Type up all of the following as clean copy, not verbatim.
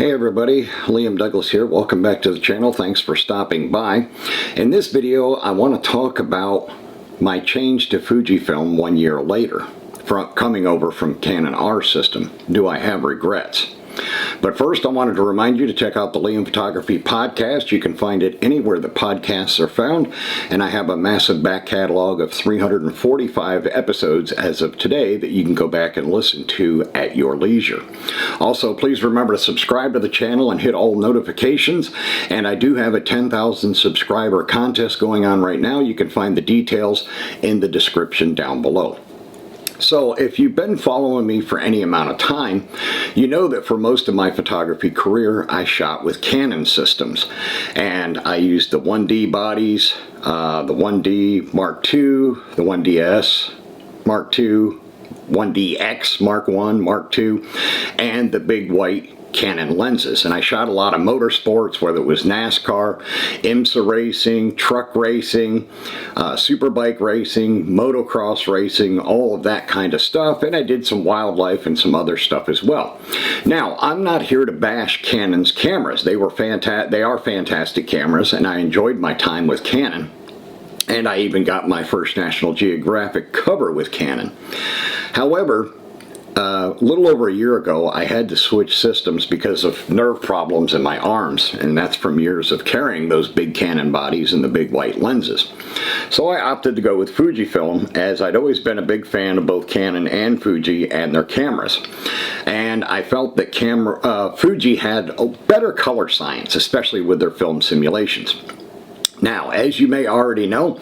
Hey everybody, Liam Douglas here. Welcome back to the channel. Thanks for stopping by. In this video, I want to talk about my change to Fujifilm 1 year later, coming over from Canon R system. Do I have regrets? But first, I wanted to remind you to check out the Liam Photography podcast. You can find it anywhere the podcasts are found, and I have a massive back catalog of 345 episodes as of today that you can go back and listen to at your leisure. Also, please remember to subscribe to the channel and hit all notifications, and I do have a 10,000 subscriber contest going on right now. You can find the details in the description down below. So if you've been following me for any amount of time, you know that for most of my photography career, I shot with Canon systems. And I used the 1D bodies, the 1D Mark II, the 1DS Mark II, 1DX Mark I, Mark II, and the big white Canon lenses. And I shot a lot of motorsports, whether it was NASCAR, IMSA racing, truck racing, superbike racing, motocross racing, all of that kind of stuff. And I did some wildlife and some other stuff as well. Now, I'm not here to bash Canon's cameras. They are fantastic cameras, and I enjoyed my time with Canon. And I even got my first National Geographic cover with Canon. However, a little over a year ago, I had to switch systems because of nerve problems in my arms, and that's from years of carrying those big Canon bodies and the big white lenses. So I opted to go with Fujifilm, as I'd always been a big fan of both Canon and Fuji and their cameras. And I felt that Fuji had a better color science, especially with their film simulations. Now, as you may already know,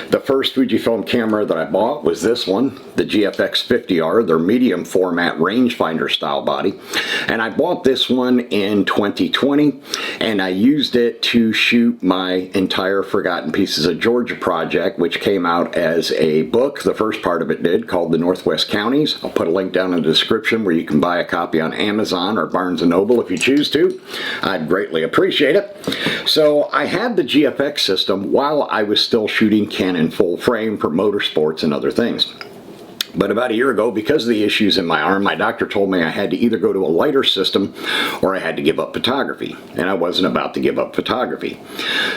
the first Fujifilm camera that I bought was this one, the GFX 50R, their medium format rangefinder style body. And I bought this one in 2020, and I used it to shoot my entire Forgotten Pieces of Georgia project, which came out as a book. The first part of it did, called The Northwest Counties. I'll put a link down in the description where you can buy a copy on Amazon or Barnes & Noble if you choose to. I'd greatly appreciate it. So I had the GFX system while I was still shooting Canon full frame for motorsports and other things. But about a year ago, because of the issues in my arm, my doctor told me I had to either go to a lighter system or I had to give up photography. And I wasn't about to give up photography.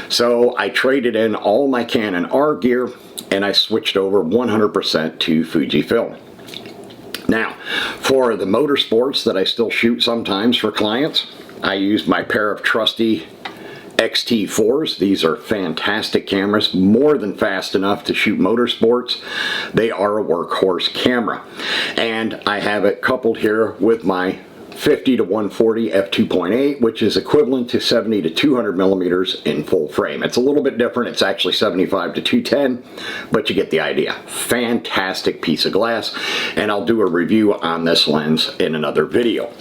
So I traded in all my Canon R gear and I switched over 100% to Fujifilm. Now, for the motorsports that I still shoot sometimes for clients, I use my pair of trusty XT4s. These are fantastic cameras, more than fast enough to shoot motorsports. They are a workhorse camera. And I have it coupled here with my 50 to 140 f2.8, which is equivalent to 70 to 200 millimeters in full frame. It's a little bit different. It's actually 75 to 210, but you get the idea. Fantastic piece of glass, and I'll do a review on this lens in another video.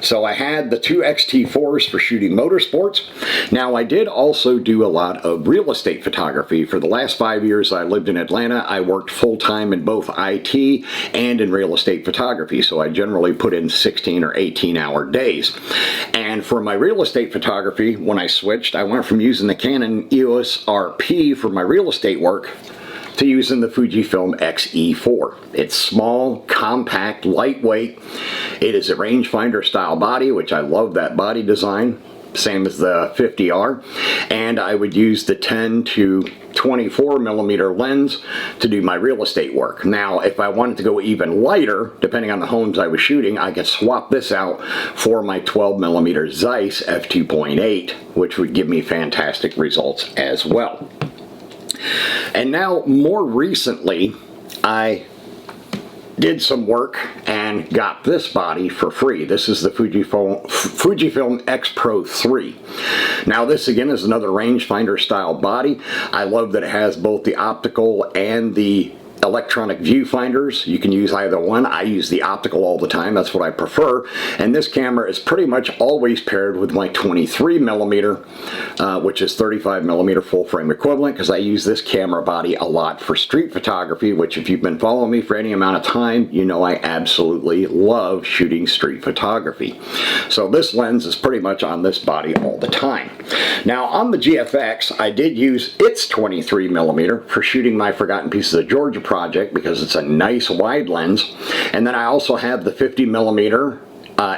So I had the two XT4s for shooting motorsports. Now, I did also do a lot of real estate photography. For the last 5 years I lived in Atlanta, I worked full-time in both IT and in real estate photography, so I generally put in 16 or 18-hour days. And for my real estate photography, when I switched, I went from using the Canon EOS RP for my real estate work to using the Fujifilm X-E4. It's small, compact, lightweight. It is a rangefinder style body, which I love that body design, same as the 50R. And I would use the 10 to 24 millimeter lens to do my real estate work. Now, if I wanted to go even lighter, depending on the homes I was shooting, I could swap this out for my 12 millimeter Zeiss f2.8, which would give me fantastic results as well. And now, more recently, I did some work and got this body for free. This is the Fujifilm X Pro 3. Now, this again is another rangefinder style body. I love that it has both the optical and the electronic viewfinders. You can use either one. I use the optical all the time. That's what I prefer. And this camera is pretty much always paired with my 23 millimeter, which is 35 millimeter full frame equivalent, because I use this camera body a lot for street photography, which if you've been following me for any amount of time, you know I absolutely love shooting street photography. So this lens is pretty much on this body all the time. Now, on the GFX, I did use its 23 millimeter for shooting my Forgotten Pieces of Georgia project because it's a nice wide lens. And then I also have the 50 millimeter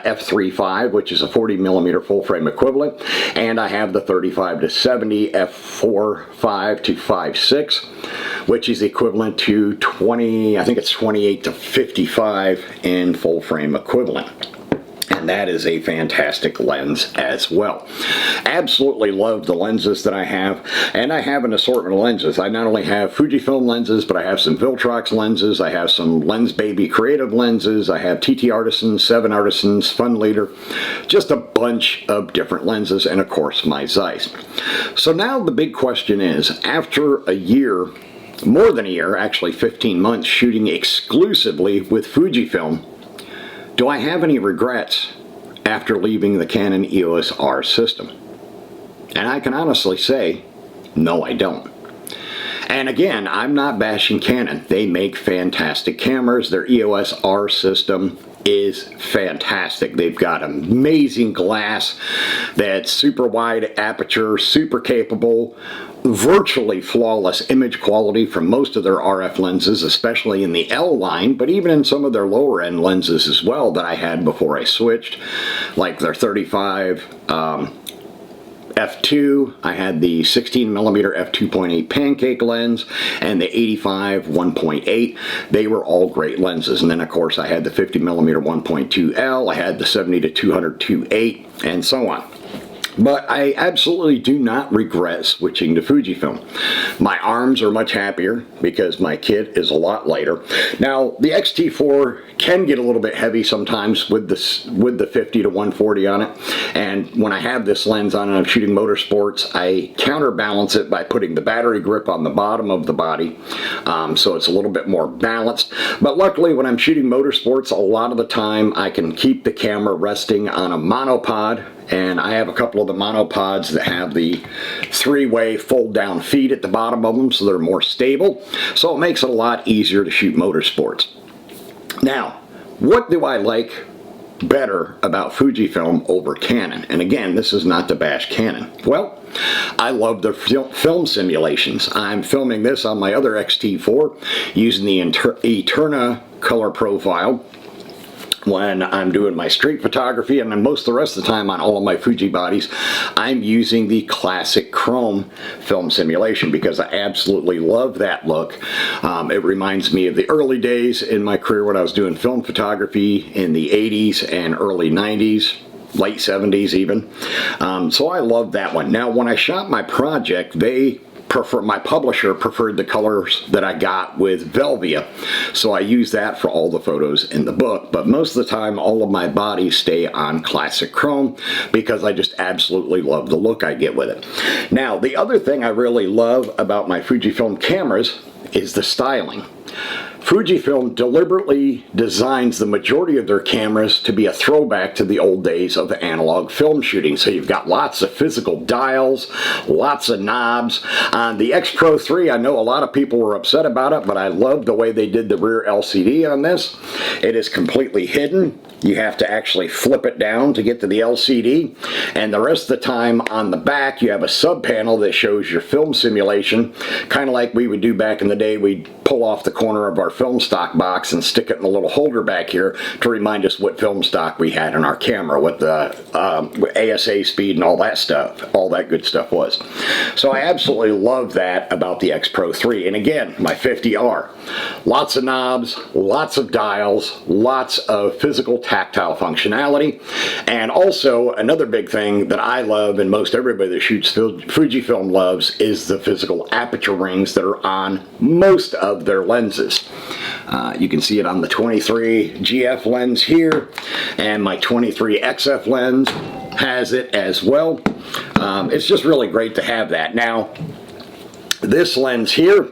f3.5, which is a 40mm full frame equivalent, and I have the 35-70 f4.5 to 5.6, which is equivalent to 20, I think it's 28-55 in full frame equivalent. And that is a fantastic lens as well. Absolutely love the lenses that I have, and I have an assortment of lenses. I not only have Fujifilm lenses, but I have some Viltrox lenses, I have some Lens Baby Creative lenses, I have TT Artisan, 7 Artisans, Fun Leader, just a bunch of different lenses, and of course my Zeiss. So now the big question is, after a year, more than a year, actually 15 months shooting exclusively with Fujifilm, do I have any regrets after leaving the Canon EOS R system? And I can honestly say, no, I don't. And again, I'm not bashing Canon. They make fantastic cameras. Their EOS R system is fantastic. They've got amazing glass that's super wide aperture, super capable, virtually flawless image quality from most of their RF lenses, especially in the L line, but even in some of their lower end lenses as well that I had before I switched, like their 35 f2, I had the 16mm f2.8 pancake lens, and the 85 1.8. They were all great lenses. And then of course I had the 50mm 1.2L, I had the 70-200 2.8, and so on. But I absolutely do not regret switching to Fujifilm. My arms are much happier because my kit is a lot lighter. Now, the X-T4 can get a little bit heavy sometimes with the 50-140 on it. And when I have this lens on and I'm shooting motorsports, I counterbalance it by putting the battery grip on the bottom of the body. So it's a little bit more balanced. But luckily, when I'm shooting motorsports, a lot of the time I can keep the camera resting on a monopod. And I have a couple of the monopods that have the 3-way fold down feet at the bottom of them, so they're more stable. So it makes it a lot easier to shoot motorsports. Now, what do I like better about Fujifilm over Canon? And again, this is not to bash Canon. Well, I love the film simulations. I'm filming this on my other X-T4 using the Eterna color profile when I'm doing my street photography, and then most of the rest of the time on all of my Fuji bodies, I'm using the classic chrome film simulation because I absolutely love that look. It reminds me of the early days in my career when I was doing film photography in the 80s and early 90s. Late 70s even. So I love that one. Now when I shot my project, my publisher preferred the colors that I got with Velvia, so I use that for all the photos in the book, but most of the time all of my bodies stay on classic chrome because I just absolutely love the look I get with it. Now the other thing I really love about my Fujifilm cameras is the styling. Fujifilm deliberately designs the majority of their cameras to be a throwback to the old days of analog film shooting. So you've got lots of physical dials, lots of knobs. On the X Pro 3, I know a lot of people were upset about it, but I love the way they did the rear LCD on this. It is completely hidden. You have to actually flip it down to get to the LCD. And the rest of the time on the back, you have a sub panel that shows your film simulation, kind of like we would do back in the day. We'd pull off the corner of our film stock box and stick it in a little holder back here to remind us what film stock we had in our camera, what the ASA speed and all that stuff, all that good stuff was. So I absolutely love that about the X Pro 3. And again, my 50R. Lots of knobs, lots of dials, lots of physical tactile functionality. And also another big thing that I love and most everybody that shoots Fujifilm loves is the physical aperture rings that are on most of their lenses. You can see it on the 23 GF lens here, and my 23 XF lens has it as well. It's just really great to have that. Now, this lens here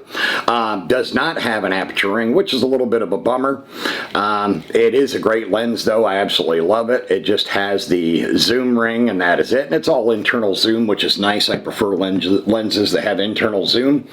does not have an aperture ring, which is a little bit of a bummer. It is a great lens though. I absolutely love it. It just has the zoom ring and that is it. And it's all internal zoom, which is nice. I prefer lenses that have internal zoom,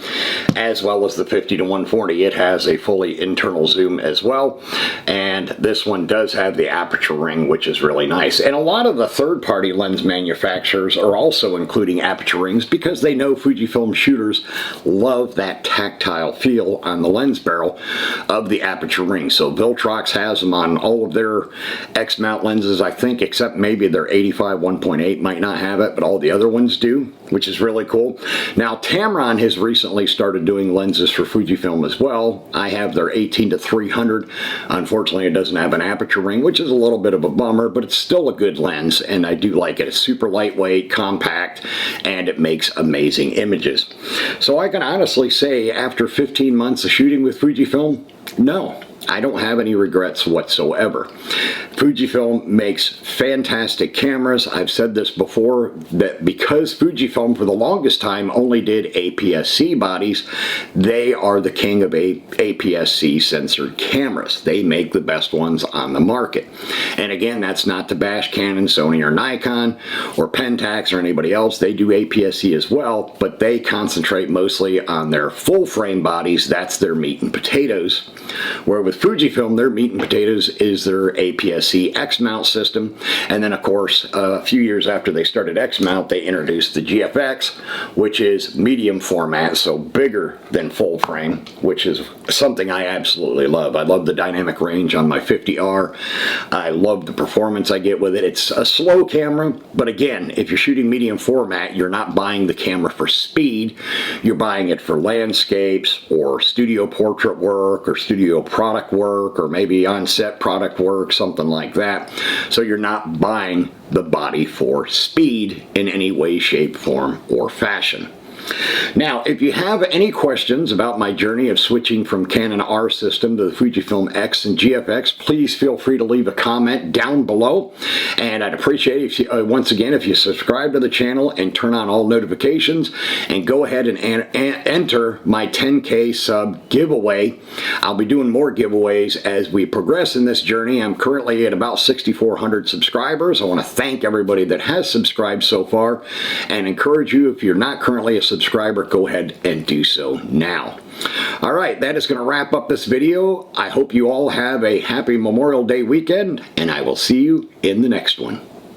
as well as the 50-140. It has a fully internal zoom as well. And this one does have the aperture ring, which is really nice. And a lot of the third-party lens manufacturers are also including aperture rings because they know Fujifilm shooters love that tactile feel on the lens barrel of the aperture ring. So Viltrox has them on all of their X-mount lenses, I think, except maybe their 85 1.8 might not have it, but all the other ones do, which is really cool. Now Tamron has recently started doing lenses for Fujifilm as well. I have their 18 to 300. Unfortunately, it doesn't have an aperture ring, which is a little bit of a bummer, but it's still a good lens, and I do like it. It's super lightweight, compact, and it makes amazing images. So I can honestly say, after 15 months of shooting with Fujifilm, no, I don't have any regrets whatsoever. Fujifilm makes fantastic cameras. I've said this before, that because Fujifilm for the longest time only did APS-C bodies, they are the king of APS-C censored cameras. They make the best ones on the market. And again, that's not to bash Canon, Sony, or Nikon, or Pentax, or anybody else. They do APS-C as well, but they concentrate mostly on their full frame bodies. That's their meat and potatoes. Where with Fujifilm, their meat and potatoes is their APS-C X-mount system. And then, of course, a few years after they started X-mount, they introduced the GFX, which is medium format, so bigger than full frame, which is something I absolutely love. I love the dynamic range on my 50R. I love the performance I get with it. It's a slow camera, but again, if you're shooting medium format, you're not buying the camera for speed. You're buying it for landscapes or studio portrait work or studio product work, or maybe on-set product work, something like that. So you're not buying the body for speed in any way, shape, form, or fashion. Now, if you have any questions about my journey of switching from Canon R system to the Fujifilm X and GFX, please feel free to leave a comment down below. And I'd appreciate it if you, once again, if you subscribe to the channel and turn on all notifications, and go ahead and enter my 10K sub giveaway. I'll be doing more giveaways as we progress in this journey. I'm currently at about 6,400 subscribers. I want to thank everybody that has subscribed so far, and encourage you, if you're not currently a subscriber, go ahead and do so now. All right, that is going to wrap up this video. I hope you all have a happy Memorial Day weekend, and I will see you in the next one.